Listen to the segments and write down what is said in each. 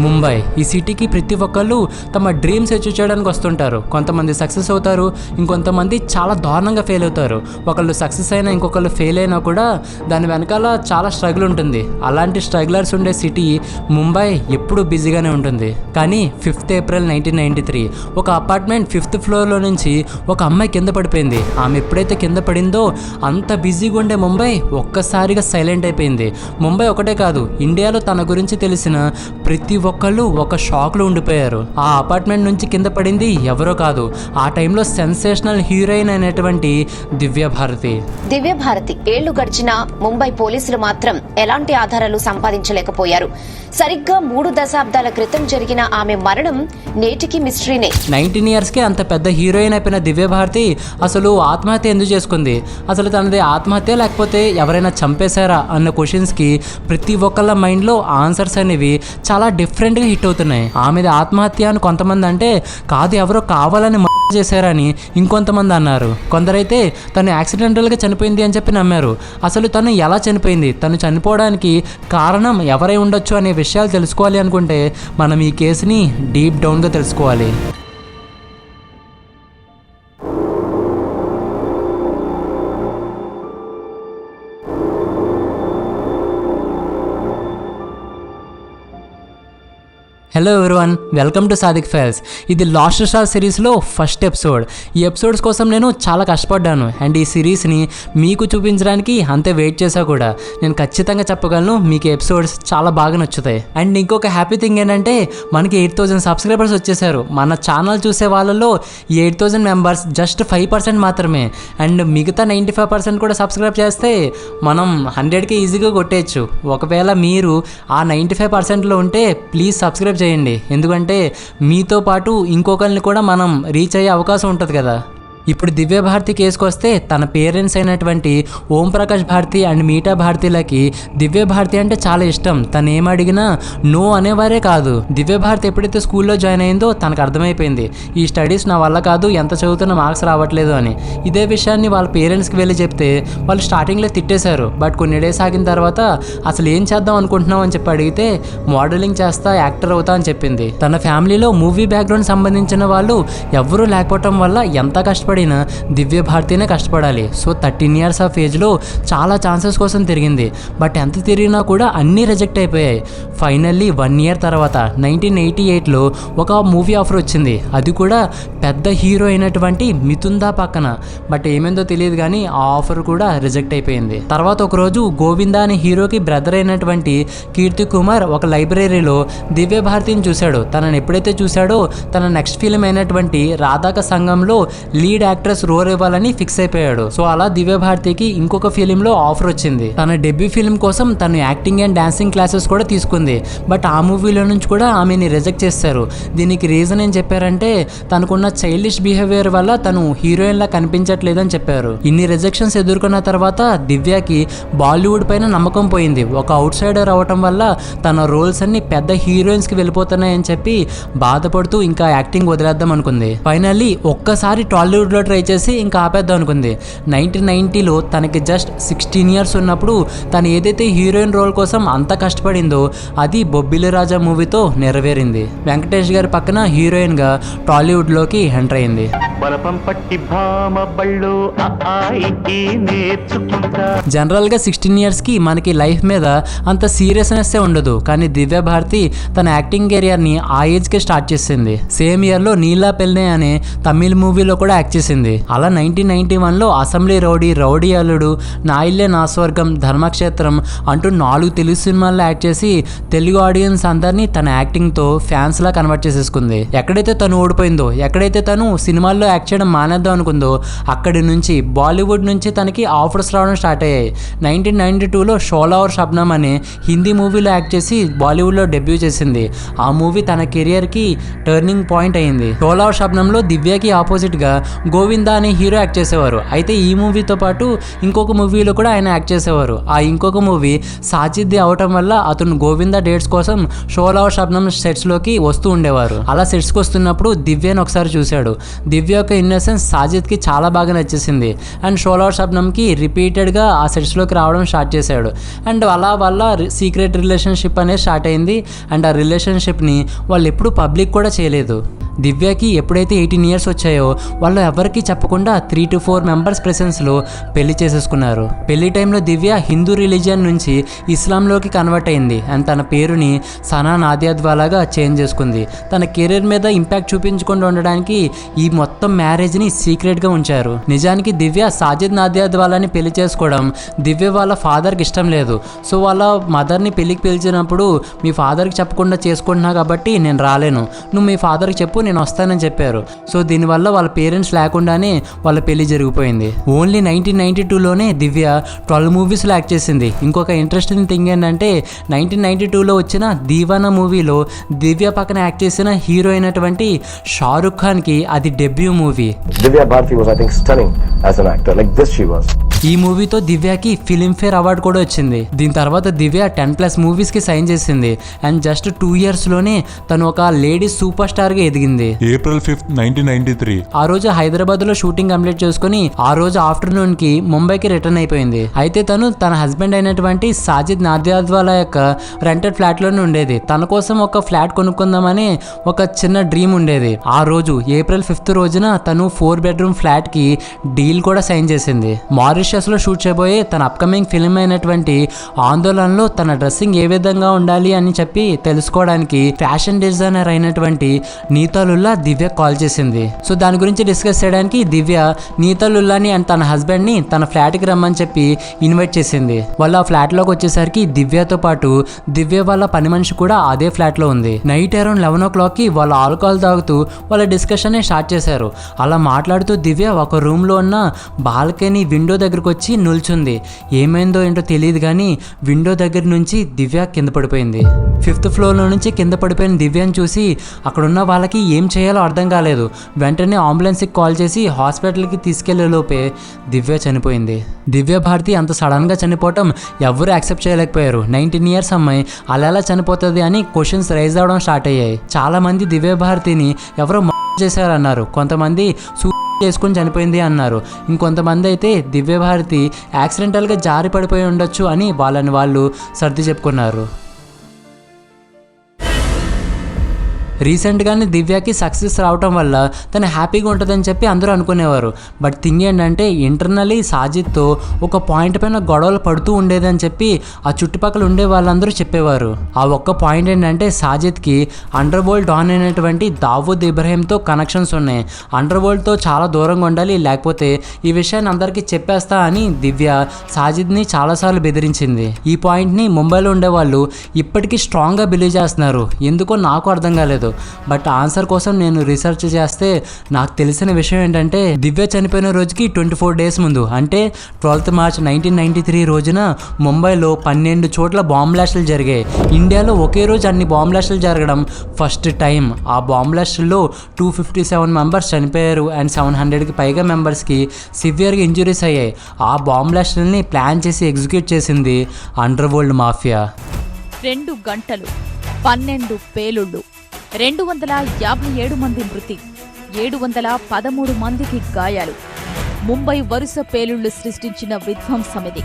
ముంబై ఈ సిటీకి ప్రతి ఒక్కళ్ళు తమ డ్రీమ్స్ అచీవ్ చేయడానికి వస్తుంటారు. కొంతమంది సక్సెస్ అవుతారు, ఇంకొంతమంది చాలా దారుణంగా ఫెయిల్ అవుతారు. ఒకళ్ళు సక్సెస్ అయినా ఇంకొకళ్ళు ఫెయిల్ అయినా కూడా దాని వెనకాల చాలా స్ట్రగుల్ ఉంటుంది. అలాంటి స్ట్రగులర్స్ ఉండే సిటీ ముంబై ఎప్పుడూ బిజీగానే ఉంటుంది. కానీ 5th ఏప్రిల్ 1993 ఒక అపార్ట్మెంట్ 5th ఫ్లోర్లో నుంచి ఒక అమ్మాయి కింద పడిపోయింది. ఆమె ఎప్పుడైతే కింద పడిందో అంత బిజీగా ఉండే ముంబై ఒక్కసారిగా సైలెంట్ అయిపోయింది. ముంబై ఒకటే కాదు, ఇండియాలో తన గురించి తెలిసిన ప్రతి ఒక్కళ్ళు ఒక షాక్లో ఉండిపోయారు. ఆ అపార్ట్మెంట్ నుంచి కింద పడింది ఎవరో కాదు, ఆ టైంలో సెన్సేషనల్ హీరోయిన్ అయినటువంటి దివ్యభారతి. దివ్యభారతి ఏళ్లు గడిచినా ముంబై పోలీసులు మాత్రం ఎలాంటి ఆధారాలు సంపాదించలేకపోయారు. సరిగ్గా 3 దశాబ్దాల క్రితం జరిగిన ఆమె మరణం నేటికి మిస్టరీనే. 19 yearsకే అంత పెద్ద హీరోయిన్ అయిపోయిన దివ్యభారతి అసలు ఆత్మహత్య ఎందుకు చేసుకుంది? అసలు తనది ఆత్మహత్య లేకపోతే ఎవరైనా చంపేశారా అన్న క్వశ్చన్స్కి ప్రతి ఒక్కళ్ళ మైండ్లో ఆన్సర్స్ అనేవి చాలా డిఫరెంట్గా హిట్ అవుతున్నాయి. ఆమెది ఆత్మహత్య అని కొంతమంది అంటే, కాదు ఎవరో కావాలని చేశారని ఇంకొంతమంది అన్నారు. కొందరైతే తను యాక్సిడెంటల్గా చనిపోయింది అని చెప్పి నమ్మారు. అసలు తను ఎలా చనిపోయింది, తను చనిపోవడానికి కారణం ఎవరై ఉండొచ్చు అనే విషయాలు తెలుసుకోవాలి అనుకుంటే మనం ఈ కేసుని డీప్ డౌన్గా తెలుసుకోవాలి. Hello everyone, welcome to Sadiq files. ఇది లాస్ట్ స్టార్ సిరీస్లో ఫస్ట్ ఎపిసోడ్. ఈ ఎపిసోడ్స్ కోసం నేను చాలా కష్టపడ్డాను అండ్ ఈ సిరీస్ని మీకు చూపించడానికి అంతే వెయిట్ చేశా కూడా. నేను ఖచ్చితంగా చెప్పగలను మీకు ఎపిసోడ్స్ చాలా బాగా నచ్చుతాయి. అండ్ ఇంకొక హ్యాపీ థింగ్ ఏంటంటే మనకి 8,000 సబ్స్క్రైబర్స్ వచ్చేసారు. మన ఛానల్ చూసే వాళ్ళలో 8,000 మెంబర్స్ జస్ట్ 5% మాత్రమే. అండ్ మిగతా 95% కూడా సబ్స్క్రైబ్ చేస్తే మనం 100కి ఈజీగా కొట్టేయచ్చు. ఒకవేళ మీరు ఆ 95%లో ఉంటే ప్లీజ్ సబ్స్క్రైబ్ చేయండి. ఎందుకంటే మీతో పాటు ఇంకొకరిని కూడా మనం రీచ్ అయ్యే అవకాశం ఉంటుంది కదా. ఇప్పుడు దివ్యభారతి కేసుకు వస్తే తన పేరెంట్స్ అయినటువంటి ఓం ప్రకాష్ భారతి అండ్ మీఠా భారతిలకి దివ్యభారతి అంటే చాలా ఇష్టం. తను ఏమడిగినా నో అనేవారే కాదు. దివ్యభారతి ఎప్పుడైతే స్కూల్లో జాయిన్ అయిందో తనకు అర్థమైపోయింది ఈ స్టడీస్ నా వల్ల కాదు, ఎంత చదువుతున్న మార్క్స్ రావట్లేదు అని. ఇదే విషయాన్ని వాళ్ళ పేరెంట్స్కి వెళ్ళి చెప్తే వాళ్ళు స్టార్టింగ్లో తిట్టేశారు. బట్ కొన్ని డేస్ ఆగిన తర్వాత అసలు ఏం చేద్దాం అనుకుంటున్నావు అని చెప్పి అడిగితే మోడలింగ్ చేస్తా, యాక్టర్ అవుతా అని చెప్పింది. తన ఫ్యామిలీలో మూవీ బ్యాక్గ్రౌండ్ సంబంధించిన వాళ్ళు ఎవరూ లేకపోవటం వల్ల ఎంత కష్టపడి దివ్యభారతినే కష్టపడాలి. సో 13 years ఆఫ్ ఏజ్లో చాలా ఛాన్సెస్ కోసం తిరిగింది. బట్ ఎంత తిరిగినా కూడా అన్నీ రిజెక్ట్ అయిపోయాయి. ఫైనల్లీ 1 year తర్వాత 1988లో ఒక మూవీ ఆఫర్ వచ్చింది. అది కూడా పెద్ద హీరో అయినటువంటి మిథున్ దా పక్కన. బట్ ఏమైందో తెలియదు కానీ ఆ ఆఫర్ కూడా రిజెక్ట్ అయిపోయింది. తర్వాత ఒకరోజు గోవిందా అనే హీరోకి బ్రదర్ అయినటువంటి కీర్తి కుమార్ ఒక లైబ్రరీలో దివ్యభారతిని చూశాడు. తనని ఎప్పుడైతే చూశాడో తన నెక్స్ట్ ఫిల్మ్ అయినటువంటి రాధాక సంఘంలో లీడ్ యాక్ట్రెస్ రోల్ ఇవ్వాలని ఫిక్స్ అయిపోయాడు. సో అలా దివ్యభారతికి ఇంకొక ఫిలింలో ఆఫర్ వచ్చింది. తన డెబ్యూ ఫిల్మ్ కోసం తను యాక్టింగ్ అండ్ డాన్సింగ్ క్లాసెస్ కూడా తీసుకుంది. బట్ ఆ మూవీలో నుంచి కూడా ఆమెని రిజెక్ట్ చేస్తారు. దీనికి రీజన్ ఏం చెప్పారంటే తనకున్న చైల్డిష్ బిహేవియర్ వల్ల తను హీరోయిన్ లా కనిపించట్లేదని చెప్పారు. ఇన్ని రిజెక్షన్స్ ఎదుర్కొన్న తర్వాత దివ్యకి బాలీవుడ్ పైన నమ్మకం పోయింది. ఒక అవుట్ సైడర్ అవటం వల్ల తన రోల్స్ అన్ని పెద్ద హీరోయిన్స్ కి వెళ్ళిపోతున్నాయని చెప్పి బాధపడుతూ ఇంకా యాక్టింగ్ వదిలేద్దాం అనుకుంది. ఫైనల్లీ ఒక్కసారి టాలీవుడ్ లో ట్రై చేసి ఇంకా ఆపేద్దాం అనుకుంది. 1990లో తనకి జస్ట్ 16 years ఉన్నప్పుడు తను ఏదైతే హీరోయిన్ రోల్ కోసం అంత కష్టపడిందో అది బొబ్బిలి రాజా మూవీతో నెరవేరింది. వెంకటేష్ గారి పక్కన హీరోయిన్ గా టాలీవుడ్ లోకి ఎంటర్ అయింది. జనరల్ గా 16 years కి మనకి లైఫ్ మీద అంత సీరియస్నెస్ ఉండదు. కానీ దివ్యభారతి తన యాక్టింగ్ కెరియర్ ని ఆ ఏజ్ కే స్టార్ట్ చేసింది. సేమ్ ఇయర్ లో నీలా పెళ్ళే అనే తమిళ్ మూవీలో కూడా యాక్ట్ చేసింది. అలా 1991లో అసెంబ్లీ రౌడీ, రౌడీ అల్లుడు, నా ఇల్లే నా స్వర్గం, ధర్మక్షేత్రం అంటూ 4 తెలుగు సినిమాల్లో యాక్ట్ చేసి తెలుగు ఆడియన్స్ అందరినీ తన యాక్టింగ్ తో ఫ్యాన్స్ లా కన్వర్ట్ చేసేసుకుంది. ఎక్కడైతే తను ఓడిపోయిందో, ఎక్కడైతే తను సినిమాల్లో యాక్ట్ చేయడం మానేద్దాం అనుకుందో అక్కడి నుంచి బాలీవుడ్ నుంచి తనకి ఆఫర్స్ రావడం స్టార్ట్ అయ్యాయి. 1992లో షోలా ఔర్ షబ్నమ్ అనే హిందీ మూవీలో యాక్ట్ చేసి బాలీవుడ్లో డెబ్యూ చేసింది. ఆ మూవీ తన కెరియర్కి టర్నింగ్ పాయింట్ అయింది. షోలా ఔర్ షబ్నమ్లో దివ్యకి ఆపోజిట్గా గోవిందా అనే హీరో యాక్ట్ చేసేవారు. అయితే ఈ మూవీతో పాటు ఇంకొక మూవీలో కూడా ఆయన యాక్ట్ చేసేవారు. ఆ ఇంకొక మూవీ సాజిద్ది అవటం వల్ల అతను గోవిందా డేట్స్ కోసం షోలా ఔర్ షబ్నమ్ సెట్స్లోకి వస్తూ ఉండేవారు. అలా సెట్స్కి వస్తున్నప్పుడు దివ్యని ఒకసారి చూశాడు. దివ్య యొక్క ఇన్నోసెన్స్ సాజిద్కి చాలా బాగా నచ్చేసింది. అండ్ షోలా షబ్నంకి రిపీటెడ్గా ఆ సెట్స్లోకి రావడం స్టార్ట్ చేశాడు. అండ్ అలా వాళ్ళ సీక్రెట్ రిలేషన్షిప్ అనేది స్టార్ట్ అయింది. అండ్ ఆ రిలేషన్షిప్ని వాళ్ళు ఎప్పుడూ పబ్లిక్ కూడా చేయలేదు. దివ్యకి ఎప్పుడైతే 18 years వచ్చాయో వాళ్ళు ఎవరికి చెప్పకుండా 3 to 4 members ప్రెసెన్స్లో పెళ్లి చేసేసుకున్నారు. పెళ్లి టైంలో దివ్య హిందూ రిలీజియన్ నుంచి ఇస్లాంలోకి కన్వర్ట్ అయింది. అండ్ తన పేరుని సనా నాదియాద్వాలాగా చేంజ్ చేసుకుంది. తన కెరీర్ మీద ఇంపాక్ట్ చూపించకుండా ఉండడానికి ఈ మొత్తం మ్యారేజ్ని సీక్రెట్గా ఉంచారు. నిజానికి దివ్య సాజిద్ నాదియాద్వాలాని పెళ్లి చేసుకోవడం దివ్య వాళ్ళ ఫాదర్కి ఇష్టం లేదు. సో వాళ్ళ మదర్ని పెళ్లికి పిలిచినప్పుడు మీ ఫాదర్కి చెప్పకుండా చేసుకుంటున్నా కాబట్టి నేను రాలేను, నువ్వు మీ ఫాదర్కి చెప్పు నేను వస్తానని చెప్పారు. సో దీనివల్ల వాళ్ళ పేరెంట్స్ లేకుండానే వాళ్ళ పెళ్లి జరిగిపోయింది. ఓన్లీ 1992లోనే దివ్య 12 మూవీస్లో యాక్ట్ చేసింది. ఇంకొక ఇంట్రెస్టింగ్ థింగ్ ఏంటంటే 1992లో వచ్చిన దీవానా మూవీలో దివ్య పక్కన యాక్ట్ చేసిన హీరో అయినటువంటి షారుఖ్ ఖాన్కి అది debut movie. Divya Bharti was, I think, stunning as an actor. Like this she was. ఈ మూవీతో దివ్యకి ఫిలింఫేర్ అవార్డు కూడా వచ్చింది. దీని తర్వాత దివ్య 10+ మూవీస్కి సైన్ చేసింది. అండ్ జస్ట్ 2 yearsలోనే తను ఒక లేడీ సూపర్ స్టార్గా ఎదిగింది. April 5th, 1993 ఆ రోజు హైదరాబాద్లో షూటింగ్ కంప్లీట్ చేసుకుని ఆ రోజు ఆఫ్టర్నూన్కి ముంబైకి రిటర్న్ అయిపోయింది. అయితే తను తన హస్బెండ్ అయినటువంటి సాజిద్ నాదియాద్వాలా యొక్క రెంటెడ్ ఫ్లాట్లోనే ఉండేది. తన కోసం ఒక ఫ్లాట్ కొనుక్కుందామని ఒక చిన్న డ్రీమ్ ఉండేది. ఆ రోజు April 5th రోజున తను 4 bedroom ఫ్లాట్కి డీల్ కూడా సైన్ చేసింది. మారిషస్లో షూట్ చేయబోయే తన అప్కమింగ్ ఫిల్మ్ అయినటువంటి ఆందోళనలో తన డ్రెస్సింగ్ ఏ విధంగా ఉండాలి అని చెప్పి తెలుసుకోవడానికి ఫ్యాషన్ డిజైనర్ అయినటువంటి నీతా లుల్లా దివ్య కాల్ చేసింది. సో దాని గురించి డిస్కస్ చేయడానికి దివ్య నీతా లుల్లాని అండ్ తన హస్బెండ్ని తన ఫ్లాట్కి రమ్మని చెప్పి ఇన్వైట్ చేసింది. వాళ్ళు ఆ ఫ్లాట్లోకి వచ్చేసరికి దివ్యతో పాటు దివ్య వాళ్ళ పని మనిషి కూడా అదే ఫ్లాట్లో ఉంది. నైట్ అరౌండ్ 11 o'clockకి వాళ్ళు ఆల్కహాల్ తాగుతూ వాళ్ళ డిస్కషన్ స్టార్ట్ చేశారు. అలా మాట్లాడుతూ దివ్య ఒక రూమ్లో ఉన్న బాల్కనీ విండో దగ్గరకు వచ్చి నిల్చుంది. ఏమైందో ఏంటో తెలియదు కానీ విండో దగ్గర నుంచి దివ్య కింద పడిపోయింది. 5th floorలో నుంచి కింద పడిపోయిన దివ్యని చూసి అక్కడున్న వాళ్ళకి ఏం చేయాలో అర్థం కాలేదు. వెంటనే అంబులెన్స్కి కాల్ చేసి హాస్పిటల్కి తీసుకెళ్లే లోపే దివ్య చనిపోయింది. దివ్య భారతి అంత సడన్గా చనిపోవటం ఎవరు యాక్సెప్ట్ చేయలేకపోయారు. 19 years అమ్మాయి అలా ఎలా చనిపోతుంది అని క్వశ్చన్స్ రైజ్ అవడం స్టార్ట్ అయ్యాయి. చాలా మంది దివ్య భారతిని ఎవరో చేశారన్నారు, కొంతమంది చేసుకుని చనిపోయింది అన్నారు, ఇంకొంతమంది అయితే దివ్య భారతి యాక్సిడెంటల్గా జారి పడిపోయి ఉండొచ్చు అని వాళ్ళని వాళ్ళు సర్ది చెప్పుకున్నారు. రీసెంట్గానే దివ్యకి సక్సెస్ రావటం వల్ల తను హ్యాపీగా ఉంటుందని చెప్పి అందరూ అనుకునేవారు. బట్ థింగ్ ఏంటంటే ఇంటర్నలీ సాజిద్తో ఒక పాయింట్ పైన గొడవలు పడుతూ ఉండేదని చెప్పి ఆ చుట్టుపక్కల ఉండే వాళ్ళందరూ చెప్పేవారు. ఆ ఒక్క పాయింట్ ఏంటంటే సాజిద్కి అండర్ వరల్డ్ డాన్ అయినటువంటి దావూద్ ఇబ్రహీంతో కనెక్షన్స్ ఉన్నాయి. అండర్ వరల్డ్తో చాలా దూరంగా ఉండాలి, లేకపోతే ఈ విషయాన్ని అందరికీ చెప్పేస్తా అని దివ్య సాజిద్ని చాలాసార్లు బెదిరించింది. ఈ పాయింట్ని ముంబైలో ఉండేవాళ్ళు ఇప్పటికీ స్ట్రాంగ్గా బిలీవ్ చేస్తున్నారు. ఎందుకో నాకు అర్థం కాలేదు. బట్ ఆన్సర్ కోసం నేను రీసెర్చ్ చేస్తే నాకు తెలిసిన విషయం ఏంటంటే దివ్య చనిపోయిన రోజుకి 24 days ముందు అంటే 12th March 1993 రోజున ముంబైలో 12 చోట్ల బాంబ్ బ్లాస్టులు జరిగాయి. ఇండియాలో ఒకే రోజు అన్ని బాంబ్ బ్లాస్టులు జరగడం ఫస్ట్ టైం. ఆ బాంబ్ బ్లాస్టుల్లో 257 members చనిపోయారు అండ్ 700కి పైగా మెంబర్స్కి సివియర్గా ఇంజురీస్ అయ్యాయి. ఆ బాంబ్ బ్లాస్టులని ప్లాన్ చేసి ఎగ్జిక్యూట్ చేసింది అండర్ వరల్డ్ మాఫియా. 2 గంటలు 12 పేలుళ్ళు, 257 మంది మృతి, 713 మందికి గాయాలు. ముంబై వరుస పేలుళ్లు సృష్టించిన విధ్వంసమిది.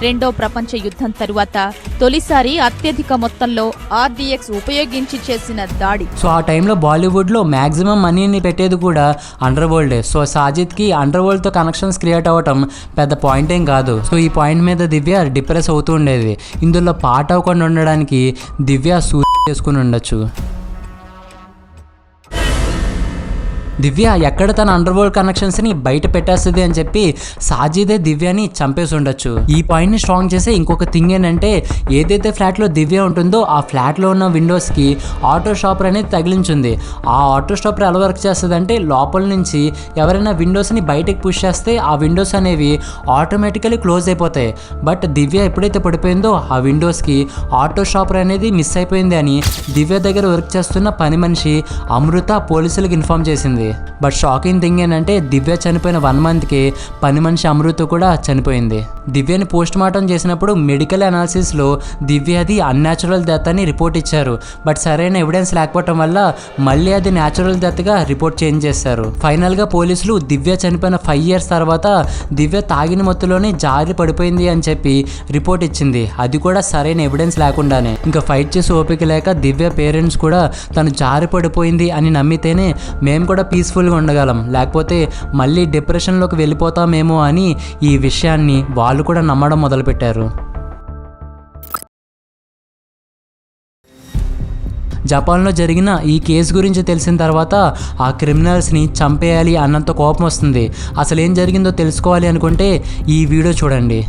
రెండో ప్రపంచ యుద్ధం తరువాత తొలిసారి అత్యధిక మొత్తంలో RDX ఉపయోగించి చేసిన దాడి. సో ఆ టైంలో బాలీవుడ్లో మ్యాక్సిమం మనీని పెట్టేది కూడా అండర్ వరల్డే. సో సాజిద్కి అండర్ వరల్డ్తో కనెక్షన్స్ క్రియేట్ అవ్వటం పెద్ద పాయింట్ ఏం కాదు. సో ఈ పాయింట్ మీద దివ్య డిప్రెస్ అవుతూ ఉండేది. ఇందులో పార్ట్ అవ్వకుండా ఉండడానికి దివ్య సూసైడ్ చేసుకుని ఉండొచ్చు. దివ్య ఎక్కడ తన అండర్ వరల్డ్ కనెక్షన్స్ని బయట పెట్టేస్తుంది అని చెప్పి సాజిదే దివ్యని చంపేసి ఉండొచ్చు. ఈ పాయింట్ని స్ట్రాంగ్ చేసే ఇంకొక థింగ్ ఏంటంటే ఏదైతే ఫ్లాట్లో దివ్య ఉంటుందో ఆ ఫ్లాట్లో ఉన్న విండోస్కి ఆటో షాపర్ అనేది తగిలించింది. ఆ ఆటో షాపర్ ఎలా వర్క్ చేస్తుంది అంటే లోపల నుంచి ఎవరైనా విండోస్ని బయటకు పుష్ చేస్తే ఆ విండోస్ అనేవి ఆటోమేటికలీ క్లోజ్ అయిపోతాయి. బట్ దివ్య ఎప్పుడైతే పడిపోయిందో ఆ విండోస్కి ఆటో షాపర్ అనేది మిస్ అయిపోయింది అని దివ్య దగ్గర వర్క్ చేస్తున్న పని మనిషి అమృత పోలీసులకు ఇన్ఫార్మ్ చేసింది. చనిపోయింది. బట్ షాకింగ్ థింగ్ ఏంటంటే దివ్య చనిపోయిన 1 మంత్కి పని మనిషి అమృత కూడా చనిపోయింది. దివ్యని పోస్ట్ మార్టం చేసినప్పుడు మెడికల్ అనాలిసిస్లో దివ్య అది అన్యాచురల్ డెత్ అని రిపోర్ట్ ఇచ్చారు. బట్ సరైన ఎవిడెన్స్ లేకపోవటం వల్ల మళ్ళీ అది న్యాచురల్ డెత్గా రిపోర్ట్ చేంజ్ చేశారు. ఫైనల్గా పోలీసులు దివ్య చనిపోయిన 5 years తర్వాత దివ్య తాగిన మత్తులోనే జారి పడిపోయింది అని చెప్పి రిపోర్ట్ ఇచ్చింది. అది కూడా సరైన ఎవిడెన్స్ లేకుండానే. ఇంకా ఫైట్ చేసి ఓపిక లేక దివ్య పేరెంట్స్ కూడా తను జారి పడిపోయింది అని నమ్మితేనే మేము కూడా పీస్ఫుల్గా ఉండగలం, లేకపోతే మళ్ళీ డిప్రెషన్లోకి వెళ్ళిపోతామేమో అని ఈ విషయాన్ని వాళ్ళు కూడా నమ్మడం మొదలుపెట్టారు. జపాన్లో జరిగిన ఈ కేసు గురించి తెలిసిన తర్వాత ఆ క్రిమినల్స్ని చంపేయాలి అన్నంత కోపం వస్తుంది. అసలు ఏం జరిగిందో తెలుసుకోవాలి అనుకుంటే ఈ వీడియో చూడండి.